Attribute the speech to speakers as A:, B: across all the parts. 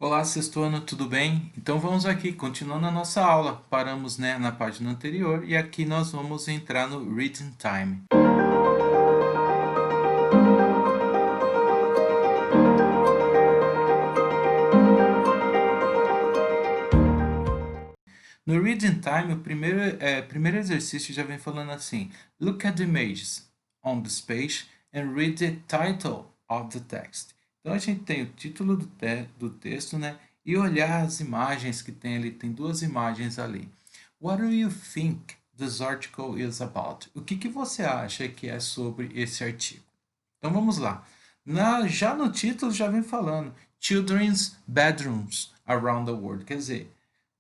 A: Olá, sexto ano, tudo bem? Então vamos aqui, continuando a nossa aula. Paramos, na página anterior e aqui nós vamos entrar no Reading Time. No Reading Time, o primeiro exercício já vem falando assim: Look at the images on this page and read the title of the text. Então a gente tem o título do texto, E olhar as imagens que tem ali. Tem duas imagens ali. What do you think this article is about? O que você acha que é sobre esse artigo? Então vamos lá. Já no título já vem falando Children's Bedrooms Around the World. Quer dizer,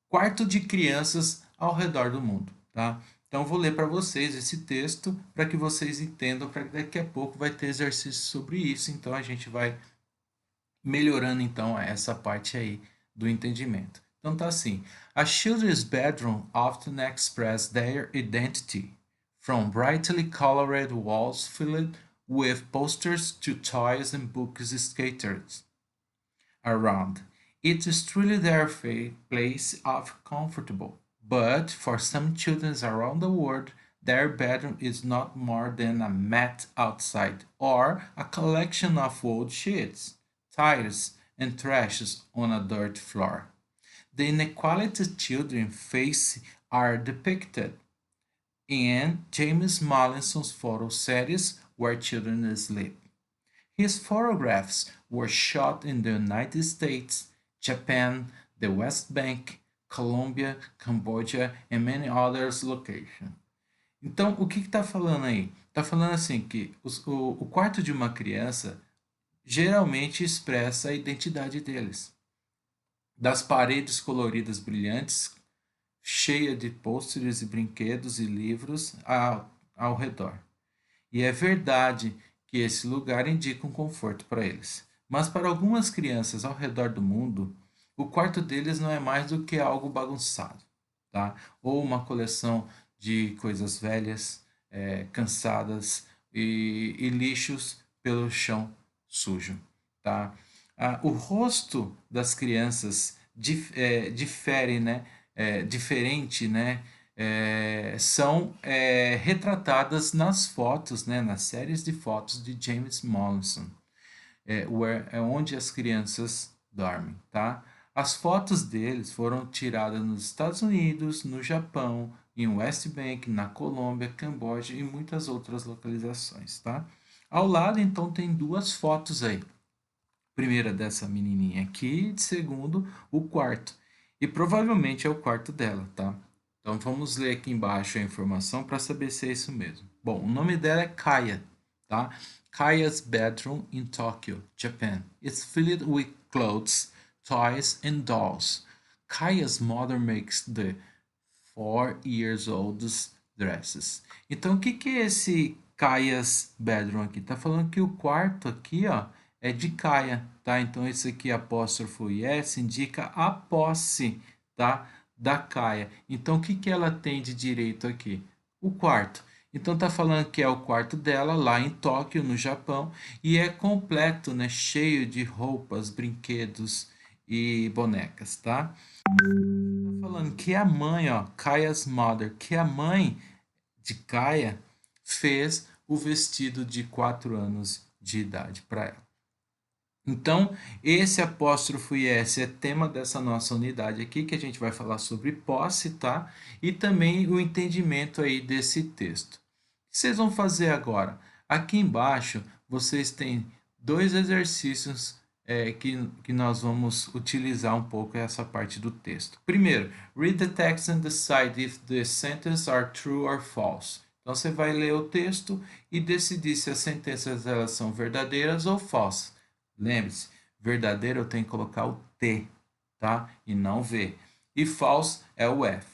A: quarto de crianças ao redor do mundo, tá? Então vou ler para vocês esse texto para que vocês entendam, para que daqui a pouco vai ter exercício sobre isso, então a gente vai melhorando então essa parte aí do entendimento. Então tá assim: A children's bedroom often express their identity from brightly colored walls filled with posters to toys and books scattered around. It is truly their place of comfortable, but for some children around the world, their bedroom is not more than a mat outside or a collection of old sheets, tires, and trashes on a dirt floor. The inequality children face are depicted in James Mallinson's photo series Where Children Sleep. His photographs were shot in the United States, Japan, the West Bank, Colombia, Cambodia and many others locations. Então, o que está falando aí? Está falando assim que o quarto de uma criança geralmente expressa a identidade deles. Das paredes coloridas brilhantes, cheia de pôsteres e brinquedos e livros ao redor. E é verdade que esse lugar indica um conforto para eles. Mas para algumas crianças ao redor do mundo, o quarto deles não é mais do que algo bagunçado, tá? Ou uma coleção de coisas velhas, cansadas e lixos pelo chão sujo, tá? O rosto das crianças difere, diferente, são retratadas nas fotos, nas séries de fotos de James Mollison, onde as crianças dormem, tá? As fotos deles foram tiradas nos Estados Unidos, no Japão, em West Bank, na Colômbia, Camboja e muitas outras localizações, tá? Ao lado, então, tem duas fotos aí. Primeira dessa menininha aqui, de segundo, o quarto. E provavelmente é o quarto dela, tá? Então vamos ler aqui embaixo a informação para saber se é isso mesmo. Bom, o nome dela é Kaya, tá? Kaya's bedroom in Tokyo, Japan. It's filled with clothes, toys and dolls. Kaya's mother makes the 4 years old dresses. Então o que é esse Kaya's bedroom aqui? Tá falando que o quarto aqui, ó, é de Kaya, tá? Então esse aqui apóstrofo S indica a posse, tá? Da Kaya. Então o que ela tem de direito aqui? O quarto. Então tá falando que é o quarto dela lá em Tóquio, no Japão, e é completo, cheio de roupas, brinquedos e bonecas, tá? Tá falando que a mãe, ó, Kaya's mother, que a mãe de Kaya fez o vestido de 4 anos de idade para ela. Então, esse apóstrofo IS é tema dessa nossa unidade aqui, que a gente vai falar sobre posse, tá? E também o entendimento aí desse texto. O que vocês vão fazer agora? Aqui embaixo, vocês têm dois exercícios que nós vamos utilizar um pouco essa parte do texto. Primeiro, read the text and decide if the sentences are true or false. Então, você vai ler o texto e decidir se as sentenças elas são verdadeiras ou falsas. Lembre-se, verdadeiro eu tenho que colocar o T, tá? E não V. E false é o F,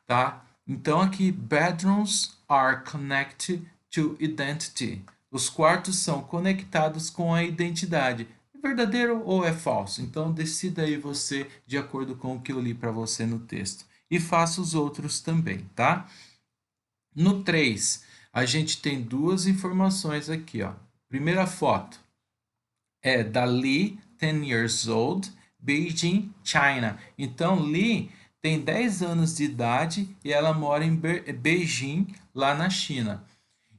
A: tá? Então aqui, bedrooms are connected to identity. Os quartos são conectados com a identidade. É verdadeiro ou é falso? Então decida aí você de acordo com o que eu li para você no texto. E faça os outros também, tá? No 3, a gente tem duas informações aqui, ó. Primeira foto é da Lee, 10 years old, Beijing, China. Então, Li tem 10 anos de idade e ela mora em Beijing, lá na China.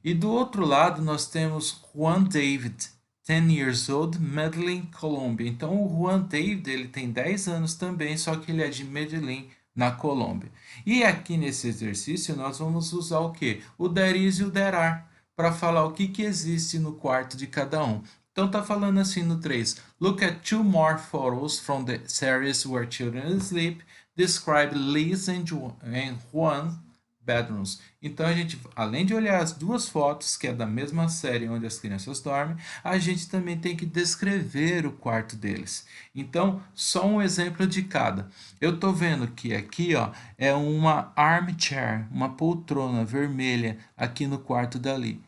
A: E do outro lado, nós temos Juan David, 10 years old, Medellín, Colômbia. Então, o Juan David, ele tem 10 anos também, só que ele é de Medellín, na Colômbia. E aqui nesse exercício, nós vamos usar o quê? O there is e o there are, para falar o que existe no quarto de cada um. Então, tá falando assim no 3. Look at two more photos from the series where children sleep. Describe Liz and Juan bedrooms. Então a gente, além de olhar as duas fotos, que é da mesma série onde as crianças dormem, a gente também tem que descrever o quarto deles. Então, só um exemplo de cada. Eu tô vendo que aqui, ó, é uma armchair, uma poltrona vermelha aqui no quarto dali.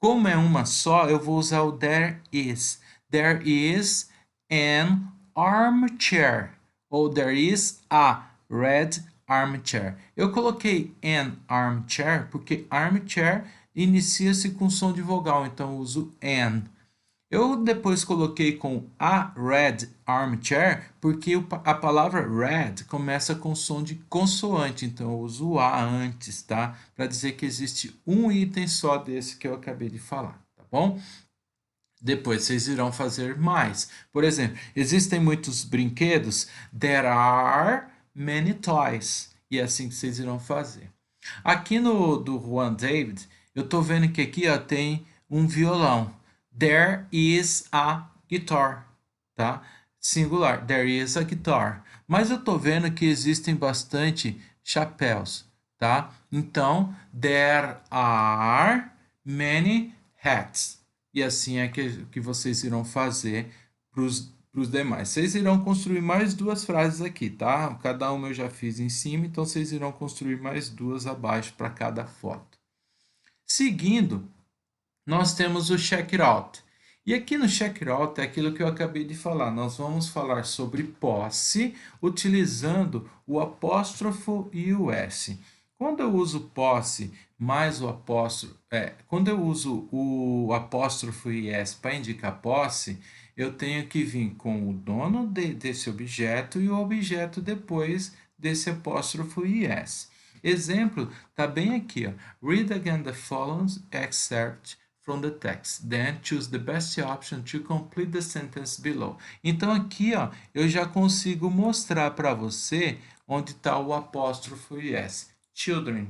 A: Como é uma só, eu vou usar o there is. There is an armchair. Ou there is a red armchair. Eu coloquei an armchair porque armchair inicia-se com som de vogal, então eu uso an. Eu depois coloquei com a red armchair porque a palavra red começa com som de consoante, então eu uso o a antes, tá? Para dizer que existe um item só desse que eu acabei de falar, tá bom? Depois vocês irão fazer mais. Por exemplo, existem muitos brinquedos. There are many toys. E é assim que vocês irão fazer. Aqui no do Juan David, eu tô vendo que aqui ó, tem um violão. There is a guitar, tá? Singular. There is a guitar. Mas eu tô vendo que existem bastante chapéus, tá? Então, there are many hats. E assim é que vocês irão fazer para os demais. Vocês irão construir mais duas frases aqui, tá? Cada uma eu já fiz em cima, então vocês irão construir mais duas abaixo para cada foto. Seguindo, nós temos o check it out. E aqui no check it out é aquilo que eu acabei de falar. Nós vamos falar sobre posse utilizando o apóstrofo e o S. Quando eu uso posse mais o apóstrofo, quando eu uso o apóstrofo e S para indicar posse, eu tenho que vir com o dono desse objeto e o objeto depois desse apóstrofo e S. Exemplo, tá bem aqui, ó. Read again the following excerpt from the text. Then choose the best option to complete the sentence below. Então aqui, ó, eu já consigo mostrar para você onde está o apóstrofo e S. Children.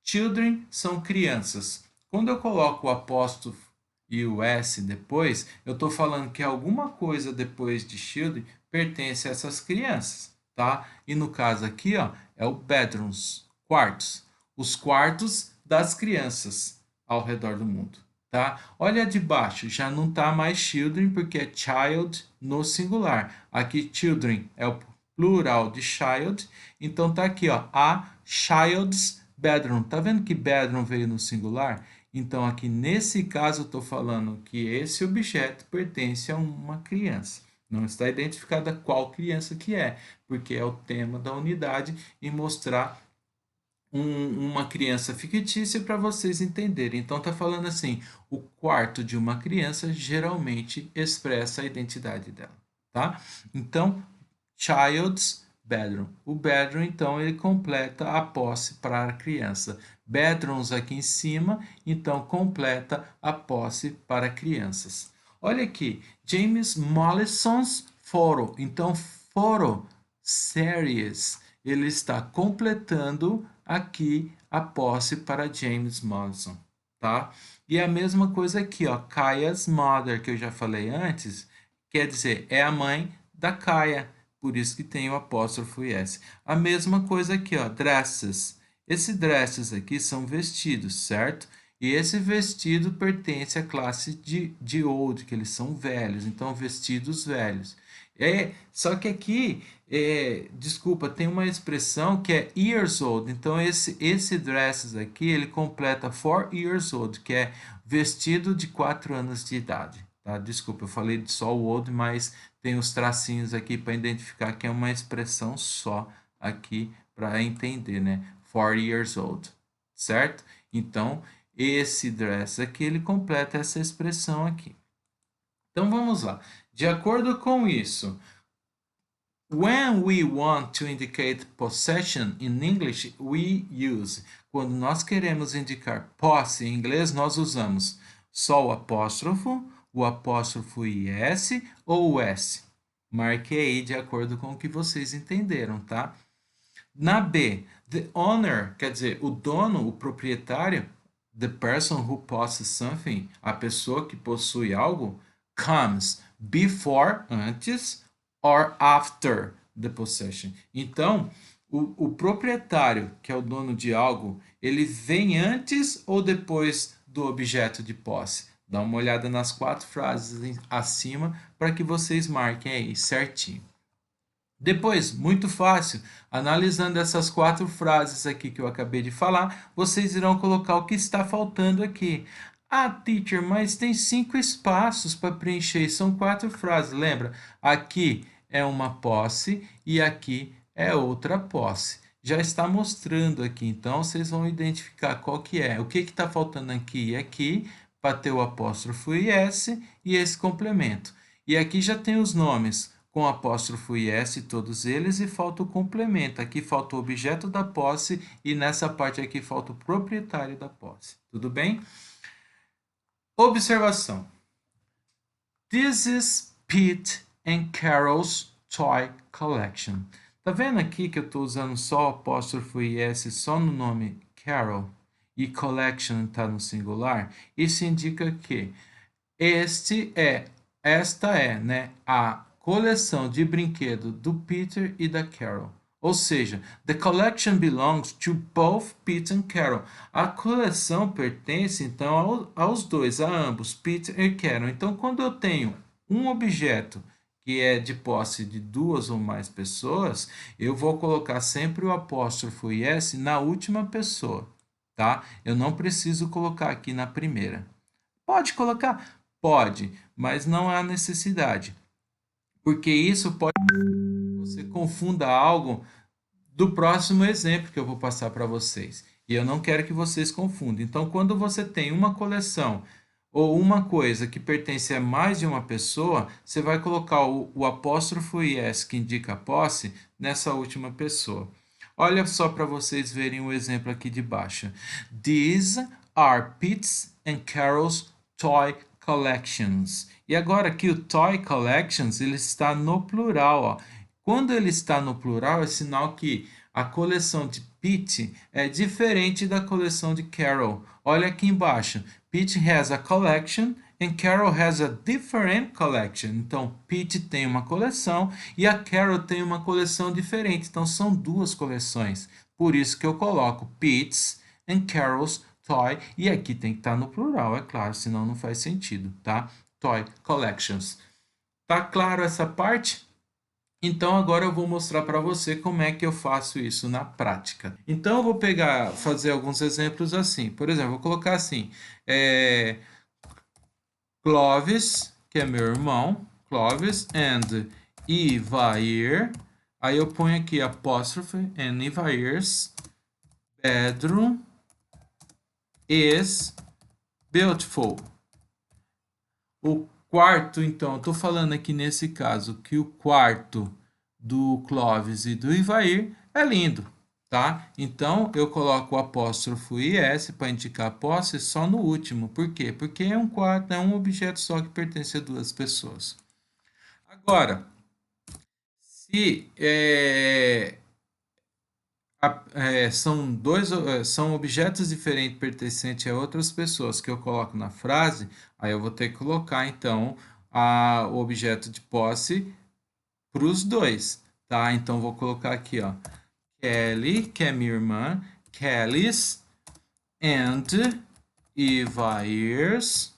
A: Children são crianças. Quando eu coloco o apóstrofo e o S depois, eu estou falando que alguma coisa depois de children pertence a essas crianças, tá? E no caso aqui, ó, é o bedrooms, quartos. Os quartos das crianças ao redor do mundo, tá? Olha de baixo, já não tá mais children porque é child no singular. Aqui children é o plural de child, então tá aqui, ó, a child's bedroom. Tá vendo que bedroom veio no singular? Então aqui nesse caso eu estou falando que esse objeto pertence a uma criança. Não está identificada qual criança que é, porque é o tema da unidade e mostrar uma criança fictícia para vocês entenderem. Então tá falando assim, o quarto de uma criança geralmente expressa a identidade dela, tá? Então, child's bedroom. O bedroom, então, ele completa a posse para a criança. Bedrooms aqui em cima, então completa a posse para crianças. Olha aqui, James Mollison's photo. Então, photo series, ele está completando aqui a posse para James Mollison, tá? E a mesma coisa aqui, ó, Kaya's mother, que eu já falei antes, quer dizer, é a mãe da Kaya, por isso que tem o apóstrofo S. A mesma coisa aqui, ó, dresses. Esse dresses aqui são vestidos, certo? E esse vestido pertence à classe de old, que eles são velhos, então vestidos velhos. Só que aqui, desculpa, tem uma expressão que é years old. Então, esse dresses aqui, ele completa 4 years old, que é vestido de 4 anos de idade. Tá? Desculpa, eu falei só o old, mas tem os tracinhos aqui para identificar que é uma expressão só aqui para entender, né? 4 years old, certo? Então, esse dress aqui, ele completa essa expressão aqui. Então, vamos lá. De acordo com isso, When we want to indicate possession in English, we use. Quando nós queremos indicar posse em inglês, nós usamos só o apóstrofo IS ou o S. Marque aí de acordo com o que vocês entenderam, tá? Na B, the owner, quer dizer, o dono, o proprietário, the person who possesses something, a pessoa que possui algo, comes before, antes, or after the possession. Então, o proprietário, que é o dono de algo, ele vem antes ou depois do objeto de posse? Dá uma olhada nas 4 frases acima para que vocês marquem aí certinho. Depois, muito fácil, analisando essas 4 frases aqui que eu acabei de falar, vocês irão colocar o que está faltando aqui. Ah, teacher, mas tem 5 espaços para preencher, são 4 frases. Lembra? Aqui é uma posse e aqui é outra posse. Já está mostrando aqui, então vocês vão identificar qual que é. O que está faltando aqui e aqui, para ter o apóstrofo IS e esse complemento. E aqui já tem os nomes com apóstrofo IS, todos eles, e falta o complemento. Aqui falta o objeto da posse e nessa parte aqui falta o proprietário da posse. Tudo bem? Observação. This is Pete and Carol's toy collection. Tá vendo aqui que eu estou usando só o apóstrofo IS só no nome Carol e collection está no singular? Isso indica que esta é, né, a coleção de brinquedo do Peter e da Carol. Ou seja, the collection belongs to both Peter and Carol. A coleção pertence então aos dois, a ambos, Peter e Carol. Então, quando eu tenho um objeto que é de posse de 2 ou mais pessoas, eu vou colocar sempre o apóstrofo IS na última pessoa, tá? Eu não preciso colocar aqui na primeira. Pode colocar? Pode, mas não há necessidade, porque isso pode que você confunda algo do próximo exemplo que eu vou passar para vocês. E eu não quero que vocês confundam. Então, quando você tem uma coleção ou uma coisa que pertence a mais de uma pessoa, você vai colocar o apóstrofo IS, que indica a posse, nessa última pessoa. Olha só para vocês verem o exemplo aqui de baixo. These are Pete's and Carol's toy collections. E agora aqui o toy collections, ele está no plural, ó. Quando ele está no plural, é sinal que a coleção de Pete é diferente da coleção de Carol. Olha aqui embaixo. Pete has a collection and Carol has a different collection. Então, Pete tem uma coleção e a Carol tem uma coleção diferente. Então, são 2 coleções. Por isso que eu coloco Pete's and Carol's toy. E aqui tem que estar no plural, é claro, senão não faz sentido, tá? Toy collections. Tá claro essa parte? Então agora eu vou mostrar para você como é que eu faço isso na prática. Então eu vou fazer alguns exemplos assim. Por exemplo, vou colocar assim, Clovis, que é meu irmão, Clovis and Ivair. Aí eu ponho aqui apóstrofe and Ivair's bedroom is beautiful. O quarto, então, eu estou falando aqui nesse caso que o quarto do Clovis e do Ivair é lindo, tá? Então, eu coloco o apóstrofo IS para indicar a posse só no último. Por quê? Porque é um quarto, é um objeto só que pertence a 2 pessoas. Agora, se são objetos diferentes pertencentes a outras pessoas que eu coloco na frase, aí eu vou ter que colocar então o objeto de posse para os 2, tá? Então vou colocar aqui, ó, Kelly, que é minha irmã, Kelly's and Ivair's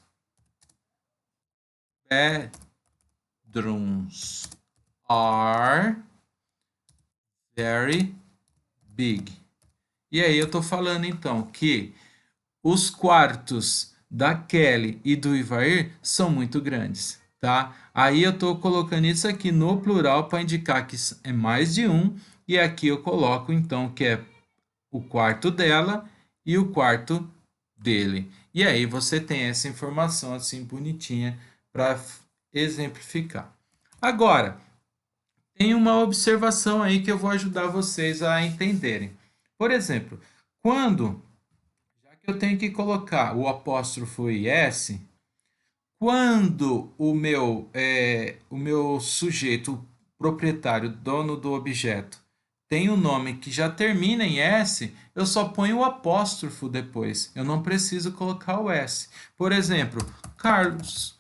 A: bedrooms are very big. E aí eu estou falando então que os quartos da Kelly e do Ivair são muito grandes, tá? Aí eu estou colocando isso aqui no plural para indicar que é mais de um, e aqui eu coloco então que é o quarto dela e o quarto dele. E aí você tem essa informação assim bonitinha para exemplificar. Agora, Tem uma observação aí que eu vou ajudar vocês a entenderem. Por exemplo, quando, já que eu tenho que colocar o apóstrofo IS, quando o meu sujeito, o proprietário, dono do objeto, tem um nome que já termina em S, eu só ponho o apóstrofo depois. Eu não preciso colocar o S. Por exemplo, Carlos.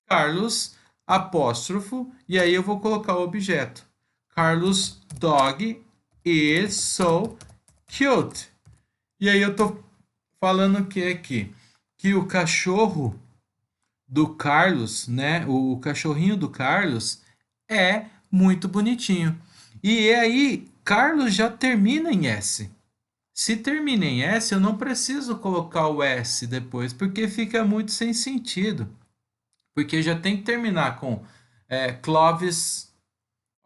A: Carlos, apóstrofo, e aí eu vou colocar o objeto. Carlos dog is so cute. E aí eu tô falando o que aqui? Que o cachorro do Carlos, né? O cachorrinho do Carlos é muito bonitinho. E aí, Carlos já termina em S. Se termina em S, eu não preciso colocar o S depois, porque fica muito sem sentido. Porque já tem que terminar com Clovis.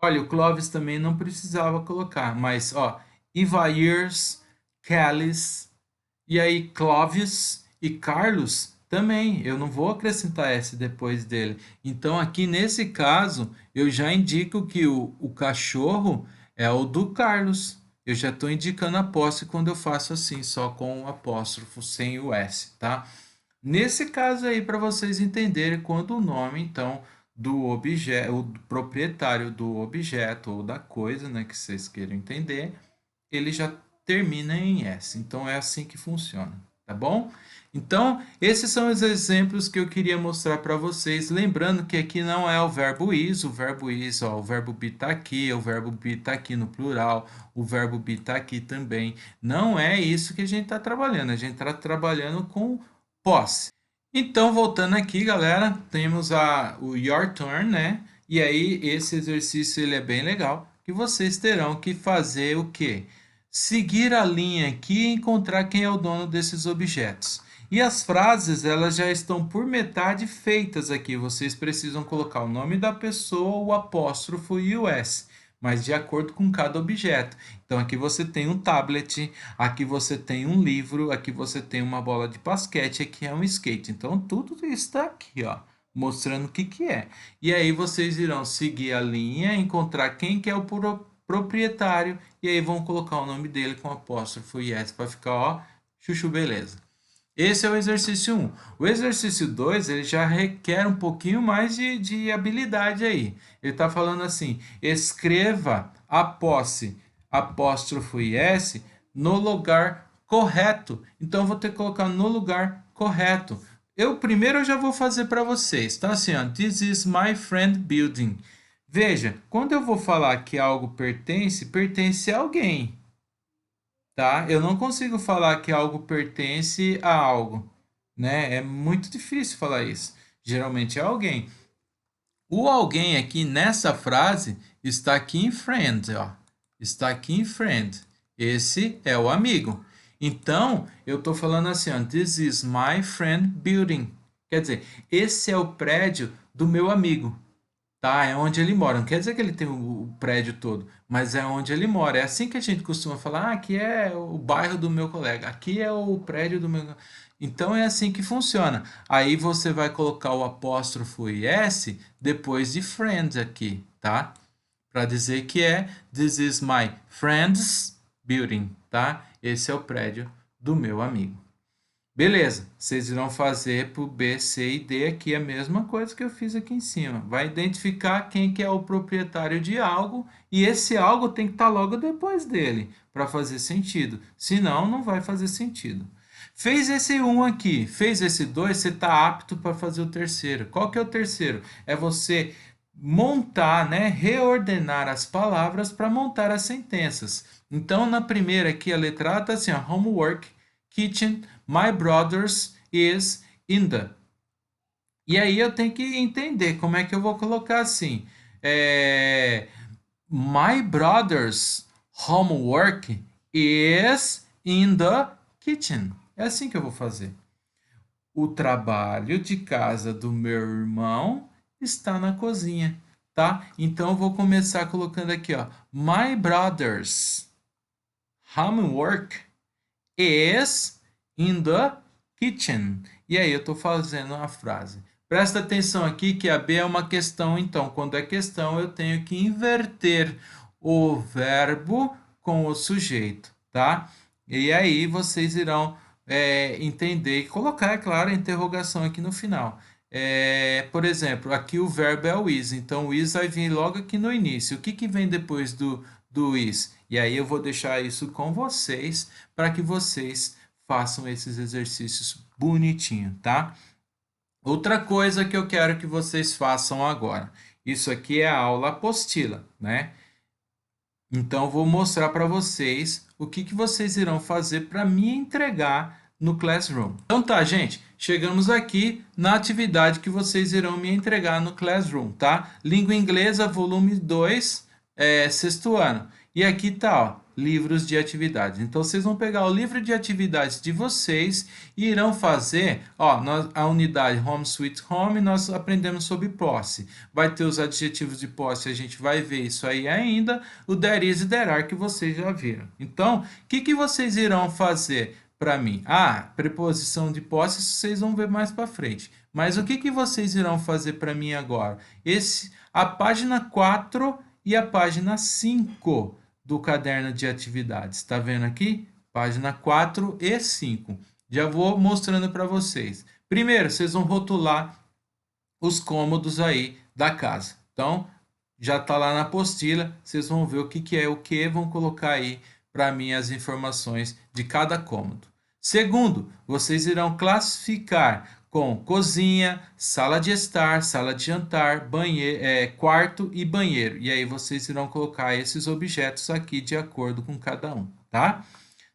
A: Olha, o Clovis também não precisava colocar, mas ó, Ivairs, Callis, e aí Clovis e Carlos também. Eu não vou acrescentar S depois dele. Então, aqui nesse caso, eu já indico que o cachorro é o do Carlos. Eu já estou indicando a posse quando eu faço assim, só com o apóstrofo, sem o S, tá? Nesse caso aí, para vocês entenderem quando o nome, então, do objeto, o proprietário do objeto ou da coisa, né, que vocês queiram entender, ele já termina em S. Então, é assim que funciona, tá bom? Então, esses são os exemplos que eu queria mostrar para vocês. Lembrando que aqui não é o verbo is, ó, o verbo be tá aqui, o verbo be tá aqui no plural, o verbo be tá aqui também. Não é isso que a gente está trabalhando, a gente está trabalhando com posse. Então, voltando aqui, galera, temos o Your Turn, né? E aí, esse exercício ele é bem legal, que vocês terão que fazer o quê? Seguir a linha aqui e encontrar quem é o dono desses objetos. E as frases, elas já estão por metade feitas aqui. Vocês precisam colocar o nome da pessoa, o apóstrofo e o S, mas de acordo com cada objeto. Então aqui você tem um tablet, aqui você tem um livro, aqui você tem uma bola de basquete, aqui é um skate. Então tudo está aqui, ó, mostrando o que que é. E aí vocês irão seguir a linha, encontrar quem que é o proprietário e aí vão colocar o nome dele com apóstrofo e S para ficar, ó, chuchu beleza. Esse é o exercício 1. O exercício 2 ele já requer um pouquinho mais de habilidade aí. Ele está falando assim: escreva a posse, apóstrofo e S no lugar correto. Então, eu vou ter que colocar no lugar correto. Primeiro eu já vou fazer para vocês, tá assim, ó, This is my friend building. Veja, quando eu vou falar que algo pertence, pertence a alguém, tá? Eu não consigo falar que algo pertence a algo, né? É muito difícil falar isso. Geralmente é alguém. O alguém aqui nessa frase está aqui em friend, ó. Está aqui em friend. Esse é o amigo. Então, eu estou falando assim, ó, This is my friend building. Quer dizer, esse é o prédio do meu amigo. Tá, é onde ele mora. Não quer dizer que ele tem o prédio todo, mas é onde ele mora. É assim que a gente costuma falar, ah, aqui é o bairro do meu colega, aqui é o prédio do meu. Então é assim que funciona. Aí você vai colocar o apóstrofo e S depois de friends aqui, tá? Para dizer que é This is my friend's building, tá? Esse é o prédio do meu amigo. Beleza, vocês irão fazer para o B, C e D aqui a mesma coisa que eu fiz aqui em cima. Vai identificar quem que é o proprietário de algo e esse algo tem que estar logo depois dele para fazer sentido. Senão, não vai fazer sentido. Fez esse 1 aqui, fez esse 2, você está apto para fazer o terceiro. Qual que é o terceiro? É você montar, né, reordenar as palavras para montar as sentenças. Então, na primeira aqui, a letra A está assim, ó, homework, kitchen, my brothers is in the. E aí eu tenho que entender como é que eu vou colocar assim. My brother's homework is in the kitchen. É assim que eu vou fazer. O trabalho de casa do meu irmão está na cozinha, tá? Então eu vou começar colocando aqui, ó. My brother's homework is in the kitchen. E aí eu estou fazendo a frase. Presta atenção aqui que a B é uma questão, então, quando é questão, eu tenho que inverter o verbo com o sujeito, tá? E aí vocês irão entender e colocar, é claro, a interrogação aqui no final. Por exemplo, aqui o verbo é o is, então o is vai vir logo aqui no início. O que, que vem depois do is? E aí eu vou deixar isso com vocês para que vocês façam esses exercícios bonitinho, tá? Outra coisa que eu quero que vocês façam agora. Isso aqui é a aula apostila, né? Então, vou mostrar para vocês o que, que vocês irão fazer para me entregar no Classroom. Então tá, gente, chegamos aqui na atividade que vocês irão me entregar no Classroom, tá? Língua Inglesa, volume 2, sexto ano. E aqui tá, ó, livros de atividades. Então, vocês vão pegar o livro de atividades de vocês e irão fazer, ó, a unidade Home Sweet Home, nós aprendemos sobre posse. Vai ter os adjetivos de posse, a gente vai ver isso aí ainda. O there is e there are que vocês já viram. Então, o que, que vocês irão fazer para mim? Preposição de posse, vocês vão ver mais para frente. Mas o que, que vocês irão fazer para mim agora? A página 4 e a página 5 do caderno de atividades. Está vendo aqui? Página 4 e 5. Já vou mostrando para vocês. Primeiro, vocês vão rotular os cômodos aí da casa. Então, já está lá na apostila, vocês vão ver o que, que é o que, vão colocar aí para mim as informações de cada cômodo. Segundo, vocês irão classificar com cozinha, sala de estar, sala de jantar, banheiro, quarto e banheiro. E aí vocês irão colocar esses objetos aqui de acordo com cada um, tá?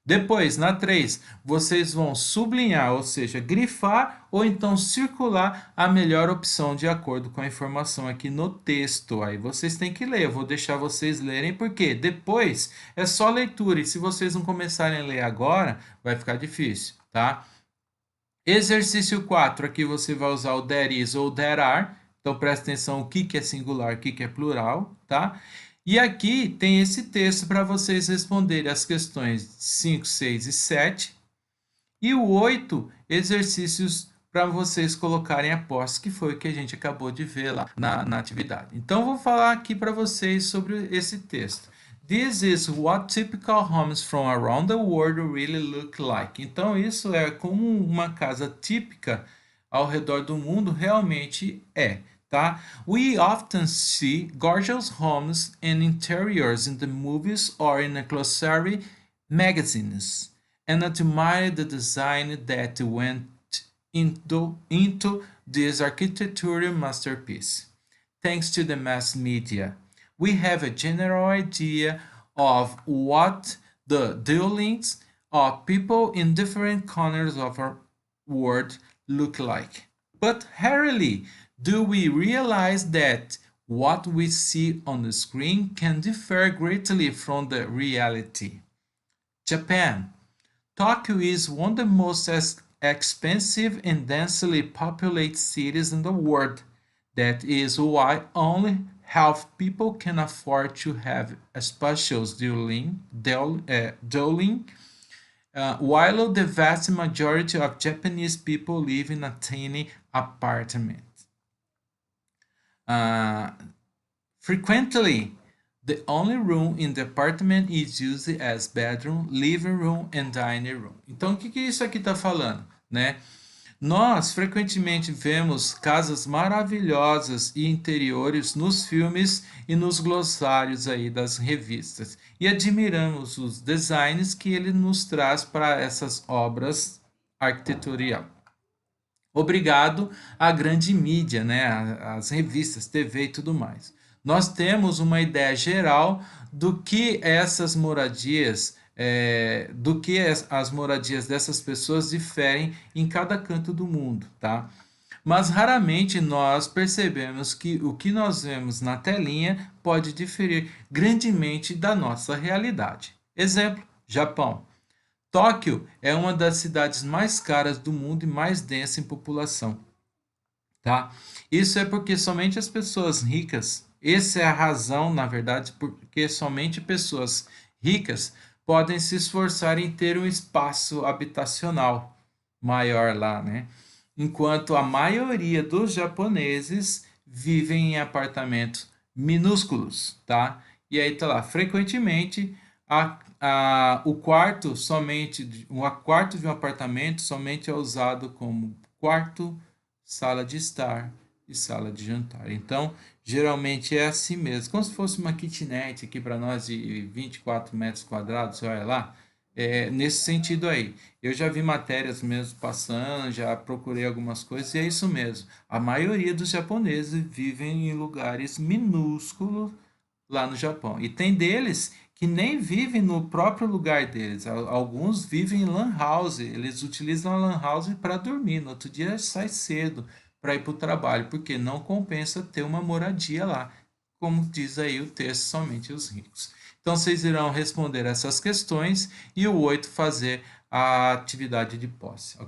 A: Depois, na 3, vocês vão sublinhar, ou seja, grifar ou então circular a melhor opção de acordo com a informação aqui no texto. Aí vocês têm que ler, eu vou deixar vocês lerem, porque depois é só leitura, e se vocês não começarem a ler agora, vai ficar difícil, tá? Exercício 4, aqui você vai usar o there is ou there are, então presta atenção o que, que é singular, o que, que é plural, tá? E aqui tem esse texto para vocês responderem as questões 5, 6 e 7. E o 8, exercícios para vocês colocarem a posse, que foi o que a gente acabou de ver lá na atividade. Então, vou falar aqui para vocês sobre esse texto. This is what typical homes from around the world really look like. Então, isso é como uma casa típica ao redor do mundo realmente é. Tá? We often see gorgeous homes and interiors in the movies or in glossary magazines and admire the design that went into this architectural masterpiece. Thanks to the mass media, we have a general idea of what the dealings of people in different corners of our world look like. But rarely do we realize that what we see on the screen can differ greatly from the reality. Japan. Tokyo is one of the most expensive and densely populated cities in the world. That is why only half people can afford to have a special dwelling, while the vast majority of Japanese people live in a tiny apartment. Frequently, the only room in the apartment is used as bedroom, living room and dining room. Então, o que que isso aqui está falando, né? Nós frequentemente vemos casas maravilhosas e interiores nos filmes e nos glossários aí das revistas e admiramos os designs que ele nos traz para essas obras arquiteturais. Obrigado à grande mídia, né, às revistas, TV e tudo mais. Nós temos uma ideia geral do que essas moradias, as moradias dessas pessoas diferem em cada canto do mundo, tá? Mas raramente nós percebemos que o que nós vemos na telinha pode diferir grandemente da nossa realidade. Exemplo, Japão. Tóquio é uma das cidades mais caras do mundo e mais densa em população, tá? Isso é porque somente as pessoas ricas, essa é a razão, na verdade, porque somente pessoas ricas podem se esforçar em ter um espaço habitacional maior lá, né? enquanto a maioria dos japoneses vivem em apartamentos minúsculos, tá? E aí tá lá, frequentemente o quarto somente, o quarto de um apartamento somente é usado como quarto, sala de estar e sala de jantar. Então, geralmente é assim mesmo, como se fosse uma kitnet aqui para nós de 24 metros quadrados, olha lá, nesse sentido aí. Eu já vi matérias mesmo passando, já procurei algumas coisas e é isso mesmo. A maioria dos japoneses vivem em lugares minúsculos lá no Japão. E tem deles que nem vivem no próprio lugar deles. Alguns vivem em lan house. Eles utilizam a lan house para dormir. No outro dia sai cedo para ir para o trabalho, porque não compensa ter uma moradia lá, como diz aí o texto, somente os ricos. Então vocês irão responder essas questões e o 8 fazer a atividade de posse.